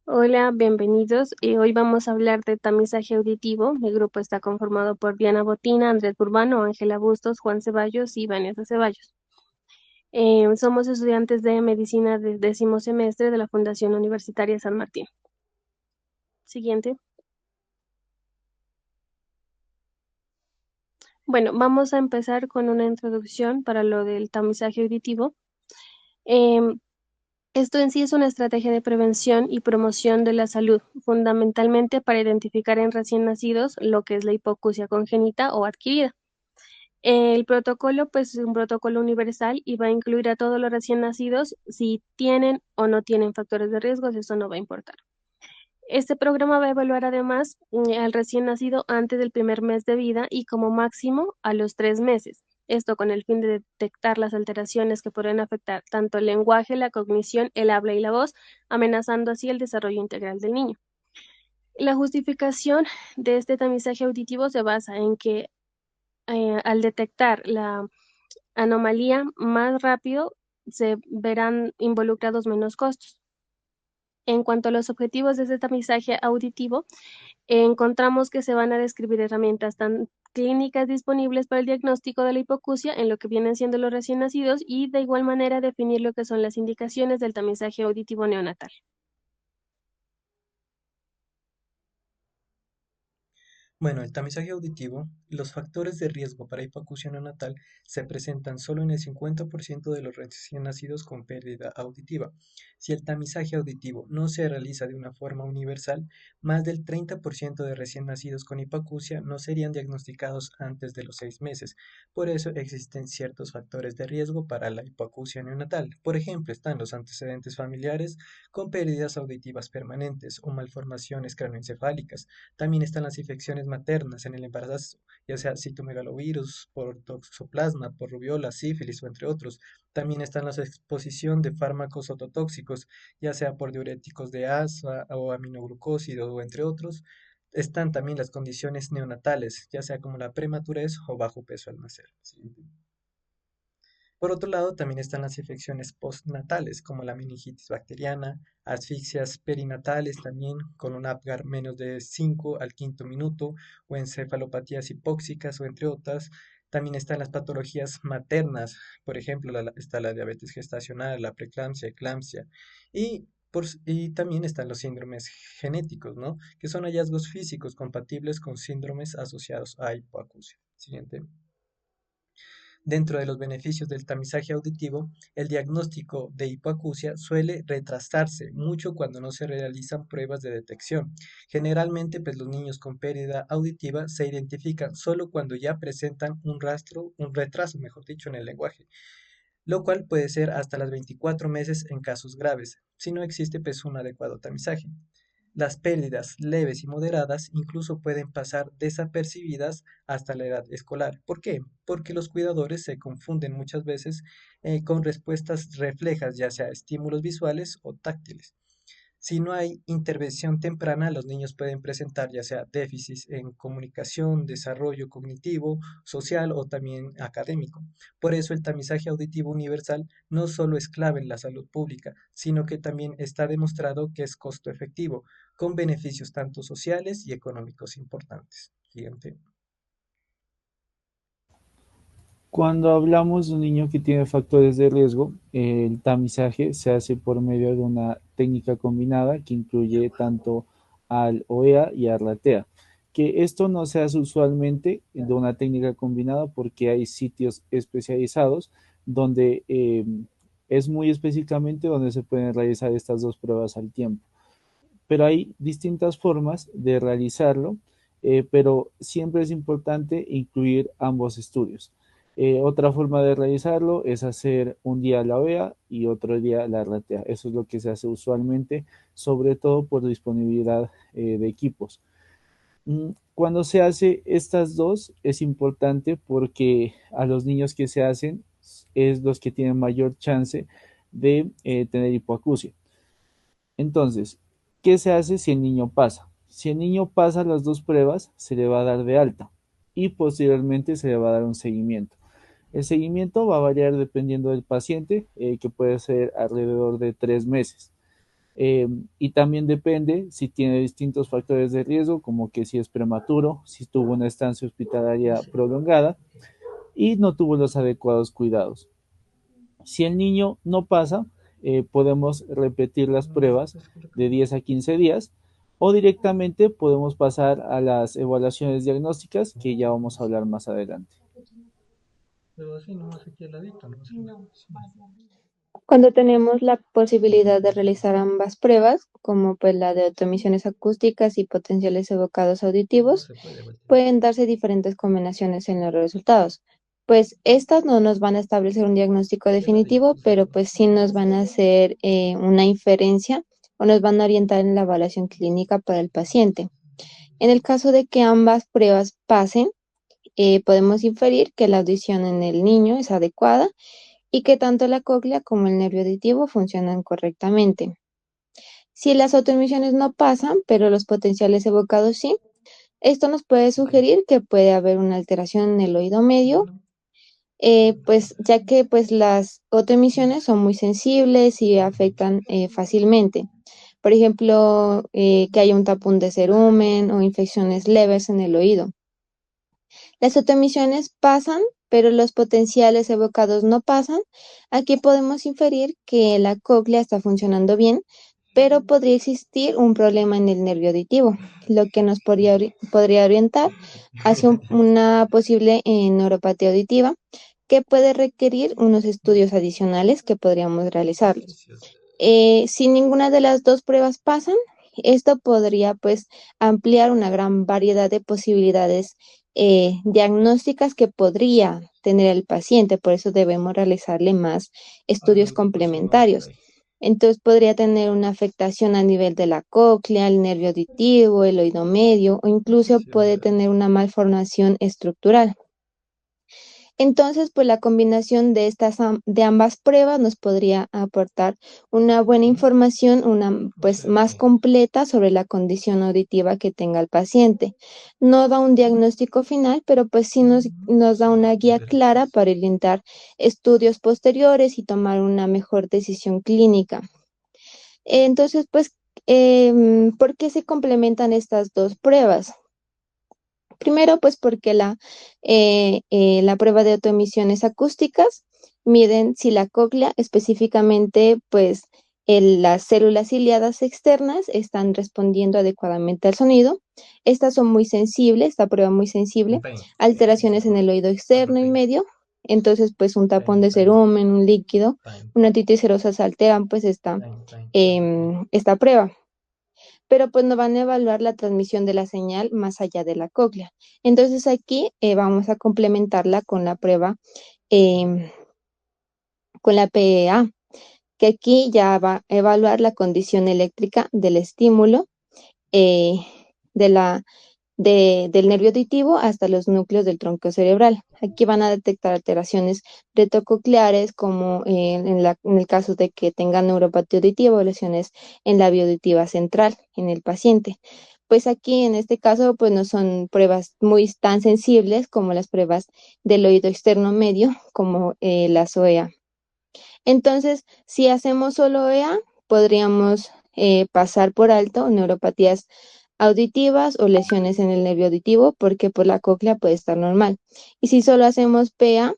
Hola, bienvenidos. Hoy vamos a hablar de tamizaje auditivo. Mi grupo está conformado por Diana Botina, Andrés Burbano, Ángela Bustos, Juan Ceballos y Vanessa Ceballos. Somos estudiantes de medicina del 10º semestre de la Fundación Universitaria San Martín. Siguiente. Bueno, vamos a empezar con una introducción para lo del tamizaje auditivo. Em, Esto en sí es una estrategia de prevención y promoción de la salud, fundamentalmente para identificar en recién nacidos lo que es la hipoacusia congénita o adquirida. El protocolo, pues, es un protocolo universal y va a incluir a todos los recién nacidos, si tienen o no tienen factores de riesgo, eso no va a importar. Este programa va a evaluar además al recién nacido antes del primer mes de vida y como máximo a los 3 meses. Esto con el fin de detectar las alteraciones que pueden afectar tanto el lenguaje, la cognición, el habla y la voz, amenazando así el desarrollo integral del niño. La justificación de este tamizaje auditivo se basa en que al detectar la anomalía más rápido, se verán involucrados menos costos. En cuanto a los objetivos de este tamizaje auditivo, encontramos que se van a describir herramientas tan clínicas disponibles para el diagnóstico de la hipoacusia en lo que vienen siendo los recién nacidos y de igual manera definir lo que son las indicaciones del tamizaje auditivo neonatal. Bueno, el tamizaje auditivo, los factores de riesgo para hipoacusia neonatal se presentan solo en el 50% de los recién nacidos con pérdida auditiva. Si el tamizaje auditivo no se realiza de una forma universal, más del 30% de recién nacidos con hipoacusia no serían diagnosticados antes de los 6 meses. Por eso existen ciertos factores de riesgo para la hipoacusia neonatal. Por ejemplo, están los antecedentes familiares con pérdidas auditivas permanentes o malformaciones cráneoencefálicas. También están las infecciones maternas en el embarazo, ya sea citomegalovirus, por toxoplasma, por rubiola, sífilis o entre otros. También están la exposición de fármacos ototóxicos, ya sea por diuréticos de asa o aminoglucósidos o entre otros. Están también las condiciones neonatales, ya sea como la prematurez o bajo peso al nacer. Siguiente. Por otro lado, también están las infecciones postnatales, como la meningitis bacteriana, asfixias perinatales también, con un Apgar menos de 5 al quinto minuto, o encefalopatías hipóxicas, o entre otras. También están las patologías maternas, por ejemplo, está la diabetes gestacional, la preeclampsia, eclampsia, y también están los síndromes genéticos, ¿no? Que son hallazgos físicos compatibles con síndromes asociados a hipoacusia. Siguiente. Dentro de los beneficios del tamizaje auditivo, el diagnóstico de hipoacusia suele retrasarse mucho cuando no se realizan pruebas de detección. Generalmente, pues los niños con pérdida auditiva se identifican solo cuando ya presentan un retraso, mejor dicho, en el lenguaje, lo cual puede ser hasta las 24 meses en casos graves, si no existe pues un adecuado tamizaje. Las pérdidas leves y moderadas incluso pueden pasar desapercibidas hasta la edad escolar. ¿Por qué? Porque los cuidadores se confunden muchas veces con respuestas reflejas, ya sea estímulos visuales o táctiles. Si no hay intervención temprana, los niños pueden presentar ya sea déficits en comunicación, desarrollo cognitivo, social o también académico. Por eso el tamizaje auditivo universal no solo es clave en la salud pública, sino que también está demostrado que es costo efectivo, con beneficios tanto sociales y económicos importantes. Siguiente. Cuando hablamos de un niño que tiene factores de riesgo, el tamizaje se hace por medio de una técnica combinada que incluye tanto al OEA y al RATEA. Que esto no se hace usualmente de una técnica combinada porque hay sitios especializados donde es muy específicamente donde se pueden realizar estas dos pruebas al tiempo. Pero hay distintas formas de realizarlo, pero siempre es importante incluir ambos estudios. Otra forma de realizarlo es hacer un día la OEA y otro día la RATEA. Eso es lo que se hace usualmente, sobre todo por disponibilidad de equipos. Cuando se hace estas dos es importante porque a los niños que se hacen es los que tienen mayor chance de tener hipoacusia. Entonces, ¿qué se hace si el niño pasa? Si el niño pasa las dos pruebas, se le va a dar de alta y posteriormente se le va a dar un seguimiento. El seguimiento va a variar dependiendo del paciente, que puede ser alrededor de 3 meses. Eh, y también depende si tiene distintos factores de riesgo, como que si es prematuro, si tuvo una estancia hospitalaria prolongada y no tuvo los adecuados cuidados. Si el niño no pasa, podemos repetir las pruebas de 10 a 15 días o directamente podemos pasar a las evaluaciones diagnósticas que ya vamos a hablar más adelante. Pero así nomás aquí al ladito, no sé. Cuando tenemos la posibilidad de realizar ambas pruebas, como pues la de autoemisiones acústicas y potenciales evocados No auditivos, se puede voltear. pueden darse diferentes combinaciones en los resultados. Pues estas no nos van a establecer un diagnóstico Aquí al ladito, definitivo, pero pues sí nos van a hacer una inferencia o nos van a orientar en la evaluación clínica para el paciente. En el caso de que ambas pruebas pasen, podemos inferir que la audición en el niño es adecuada y que tanto la cóclea como el nervio auditivo funcionan correctamente. Si las autoemisiones no pasan, pero los potenciales evocados sí, esto nos puede sugerir que puede haber una alteración en el oído medio, pues ya que pues las autoemisiones son muy sensibles y afectan fácilmente. Por ejemplo, que haya un tapón de cerumen o infecciones leves en el oído. Las autoemisiones pasan, pero los potenciales evocados no pasan. Aquí podemos inferir que la cóclea está funcionando bien, pero podría existir un problema en el nervio auditivo, lo que nos podría orientar hacia una posible neuropatía auditiva que puede requerir unos estudios adicionales que podríamos realizarlos. Si ninguna de las dos pruebas pasan, esto podría pues ampliar una gran variedad de posibilidades diagnósticas que podría tener el paciente, por eso debemos realizarle más estudios complementarios. Entonces podría tener una afectación a nivel de la cóclea, el nervio auditivo, el oído medio o incluso puede tener una malformación estructural. Entonces, pues la combinación de de ambas pruebas nos podría aportar una buena información, una pues más completa sobre la condición auditiva que tenga el paciente. No da un diagnóstico final, pero pues sí nos da una guía clara para orientar estudios posteriores y tomar una mejor decisión clínica. Entonces, pues, ¿por qué se complementan estas dos pruebas? Primero, pues porque la prueba de autoemisiones acústicas miden si la cóclea, específicamente, pues las células ciliadas externas están respondiendo adecuadamente al sonido. Estas son muy sensibles, esta prueba muy sensible, alteraciones en el oído externo y medio. Entonces, pues un tapón de cerumen, un líquido, una otitis serosa se alteran, pues esta prueba, pero pues no van a evaluar la transmisión de la señal más allá de la cóclea. Entonces aquí vamos a complementarla con la prueba, em, con la PEA, que aquí ya va a evaluar la condición eléctrica del estímulo eh, de del nervio auditivo hasta los núcleos del tronco cerebral. Aquí van a detectar alteraciones retrococleares, como en el caso de que tenga neuropatía auditiva o lesiones en la vía auditiva central en el paciente. Pues aquí en este caso pues no son pruebas muy tan sensibles como las pruebas del oído externo medio, como las OEA. Entonces, si hacemos solo OEA, podríamos pasar por alto neuropatías auditivas o lesiones en el nervio auditivo porque pues la cóclea puede estar normal. Y si solo hacemos PEA,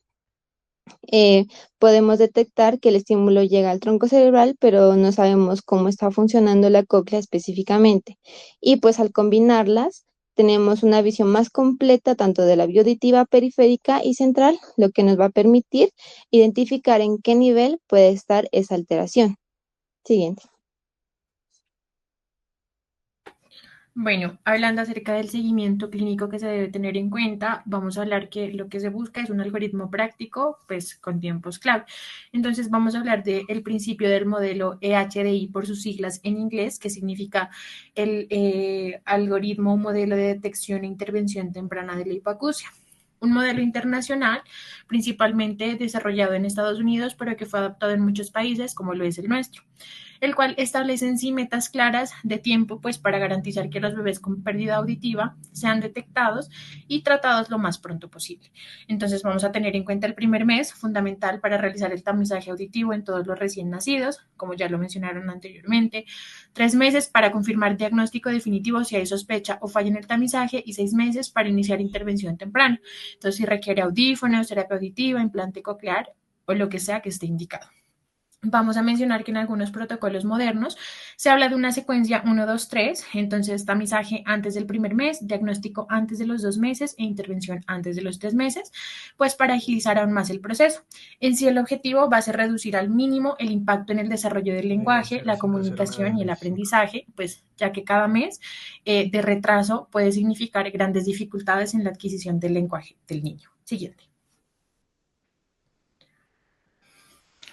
eh, podemos detectar que el estímulo llega al tronco cerebral, pero no sabemos cómo está funcionando la cóclea específicamente. Y pues al combinarlas, tenemos una visión más completa tanto de la vía auditiva periférica y central, lo que nos va a permitir identificar en qué nivel puede estar esa alteración. Siguiente. Bueno, hablando acerca del seguimiento clínico que se debe tener en cuenta, vamos a hablar que lo que se busca es un algoritmo práctico, pues con tiempos clave. Entonces vamos a hablar del principio del modelo EHDI por sus siglas en inglés, que significa el algoritmo o modelo de detección e intervención temprana de la hipoacusia. Un modelo internacional, principalmente desarrollado en Estados Unidos, pero que fue adaptado en muchos países, como lo es el nuestro. el cual establece en sí metas claras de tiempo, pues para garantizar que los bebés con pérdida auditiva sean detectados y tratados lo más pronto posible. Entonces vamos a tener en cuenta el primer mes, fundamental para realizar el tamizaje auditivo en todos los recién nacidos, como ya lo mencionaron anteriormente, 3 meses para confirmar diagnóstico definitivo si hay sospecha o falla en el tamizaje y 6 meses para iniciar intervención temprana. Entonces, si requiere audífonos, terapia auditiva, implante coclear o lo que sea que esté indicado. Vamos a mencionar que en algunos protocolos modernos se habla de una secuencia 1, 2, 3, entonces tamizaje antes del primer mes, diagnóstico antes de los 2 meses e intervención antes de los 3 meses, pues para agilizar aún más el proceso. En sí el objetivo va a ser reducir al mínimo el impacto en el desarrollo del lenguaje, la comunicación y el aprendizaje, pues ya que cada mes de retraso puede significar grandes dificultades en la adquisición del lenguaje del niño. Siguiente.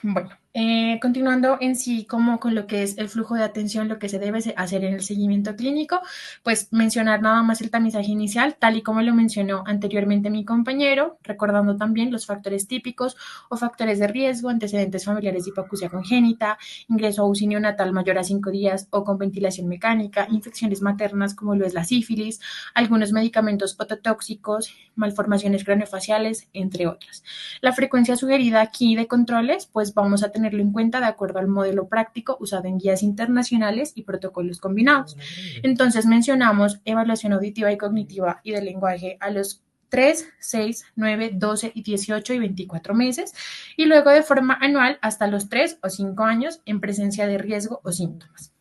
Bueno, continuando en sí como con lo que es el flujo de atención, lo que se debe hacer en el seguimiento clínico, pues mencionar nada más el tamizaje inicial, tal y como lo mencionó anteriormente mi compañero, recordando también los factores típicos o factores de riesgo, antecedentes familiares de hipoacusia congénita, ingreso a UCI neonatal mayor a 5 días o con ventilación mecánica, infecciones maternas como lo es la sífilis, algunos medicamentos ototóxicos, malformaciones craneofaciales, entre otras. La frecuencia sugerida aquí de controles, pues vamos a tenerlo en cuenta de acuerdo al modelo práctico usado en guías internacionales y protocolos combinados. Entonces mencionamos evaluación auditiva y cognitiva y del lenguaje a los 3, 6, 9, 12 y 18 y 24 meses y luego de forma anual hasta los 3 o 5 años en presencia de riesgo o síntomas.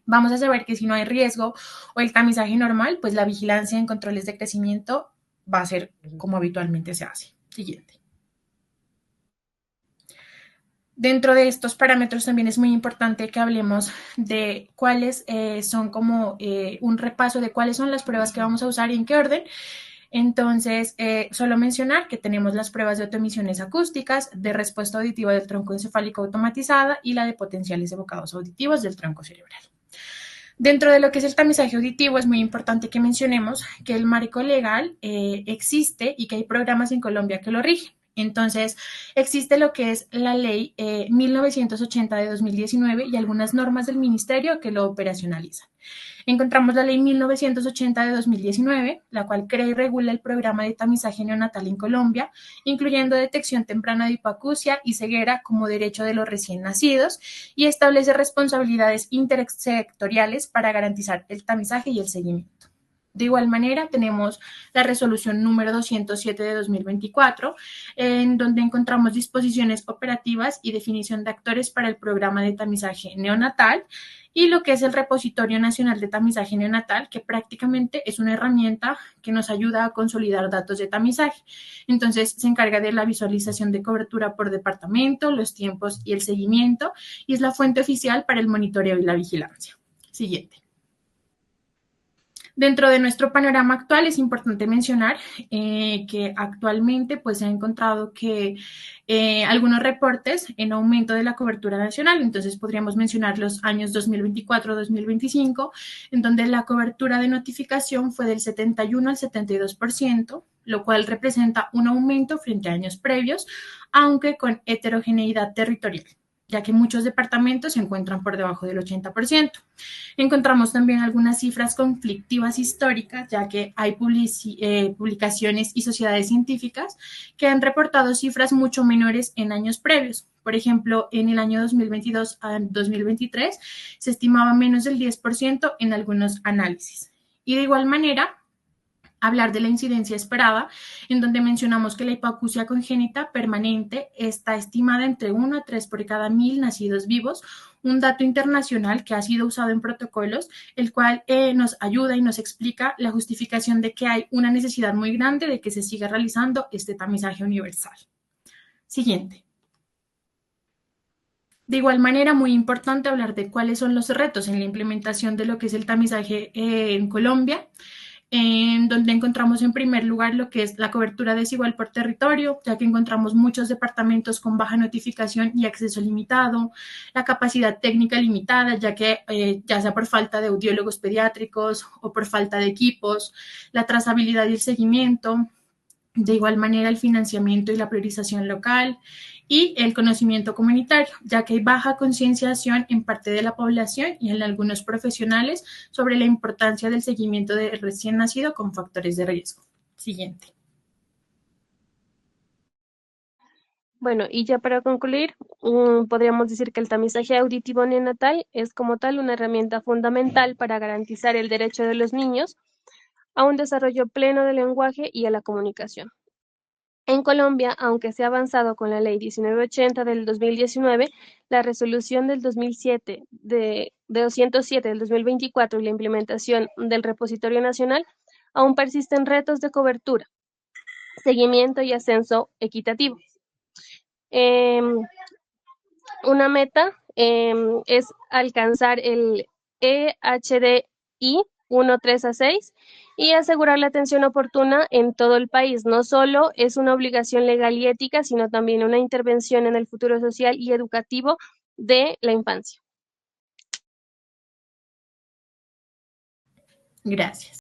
Vamos a saber que si no hay riesgo o el tamizaje normal, pues la vigilancia en controles de crecimiento va a ser como habitualmente se hace. Siguiente. Dentro de estos parámetros también es muy importante que hablemos de cuáles son como un repaso de cuáles son las pruebas que vamos a usar y en qué orden. Entonces, solo mencionar que tenemos las pruebas de autoemisiones acústicas, de respuesta auditiva del tronco encefálico automatizada y la de potenciales evocados auditivos del tronco cerebral. Dentro de lo que es el tamizaje auditivo, es muy importante que mencionemos que el marco legal existe y que hay programas en Colombia que lo rigen. Entonces, existe lo que es la ley 1980 de 2019 y algunas normas del ministerio que lo operacionalizan. Encontramos la ley 1980 de 2019, la cual crea y regula el programa de tamizaje neonatal en Colombia, incluyendo detección temprana de hipoacusia y ceguera como derecho de los recién nacidos y establece responsabilidades intersectoriales para garantizar el tamizaje y el seguimiento. De igual manera, tenemos la resolución número 207 de 2024, en donde encontramos disposiciones operativas y definición de actores para el programa de tamizaje neonatal y lo que es el Repositorio Nacional de Tamizaje Neonatal, que prácticamente es una herramienta que nos ayuda a consolidar datos de tamizaje. Entonces, se encarga de la visualización de cobertura por departamento, los tiempos y el seguimiento, y es la fuente oficial para el monitoreo y la vigilancia. Siguiente. Dentro de nuestro panorama actual es importante mencionar que actualmente pues, se ha encontrado que algunos reportes en aumento de la cobertura nacional, entonces podríamos mencionar los años 2024-2025, en donde la cobertura de notificación fue del 71 al 72%, lo cual representa un aumento frente a años previos, aunque con heterogeneidad territorial, ya que muchos departamentos se encuentran por debajo del 80%. Encontramos también algunas cifras conflictivas históricas, ya que hay publicaciones y sociedades científicas que han reportado cifras mucho menores en años previos. Por ejemplo, en el año 2022 a 2023 se estimaba menos del 10% en algunos análisis. Y de igual manera, hablar de la incidencia esperada, en donde mencionamos que la hipoacusia congénita permanente está estimada entre 1 a 3 por cada 1000 nacidos vivos, un dato internacional que ha sido usado en protocolos, el cual nos ayuda y nos explica la justificación de que hay una necesidad muy grande de que se siga realizando este tamizaje universal. Siguiente. De igual manera, muy importante hablar de cuáles son los retos en la implementación de lo que es el tamizaje en Colombia, en donde encontramos en primer lugar lo que es la cobertura desigual por territorio, ya que encontramos muchos departamentos con baja notificación y acceso limitado, la capacidad técnica limitada, ya que ya sea por falta de audiólogos pediátricos o por falta de equipos, la trazabilidad y el seguimiento, de igual manera el financiamiento y la priorización local y el conocimiento comunitario, ya que hay baja concienciación en parte de la población y en algunos profesionales sobre la importancia del seguimiento de recién nacido con factores de riesgo. Siguiente. Bueno, y ya para concluir, podríamos decir que el tamizaje auditivo neonatal es como tal una herramienta fundamental para garantizar el derecho de los niños a un desarrollo pleno del lenguaje y a la comunicación. En Colombia, aunque se ha avanzado con la Ley 1980 del 2019, la resolución del 2007 de 207 del 2024 y la implementación del Repositorio Nacional, aún persisten retos de cobertura, seguimiento y ascenso equitativo. Una meta es alcanzar el EHDI 1, 3 a 6 y asegurar la atención oportuna en todo el país. No solo es una obligación legal y ética, sino también una intervención en el futuro social y educativo de la infancia. Gracias.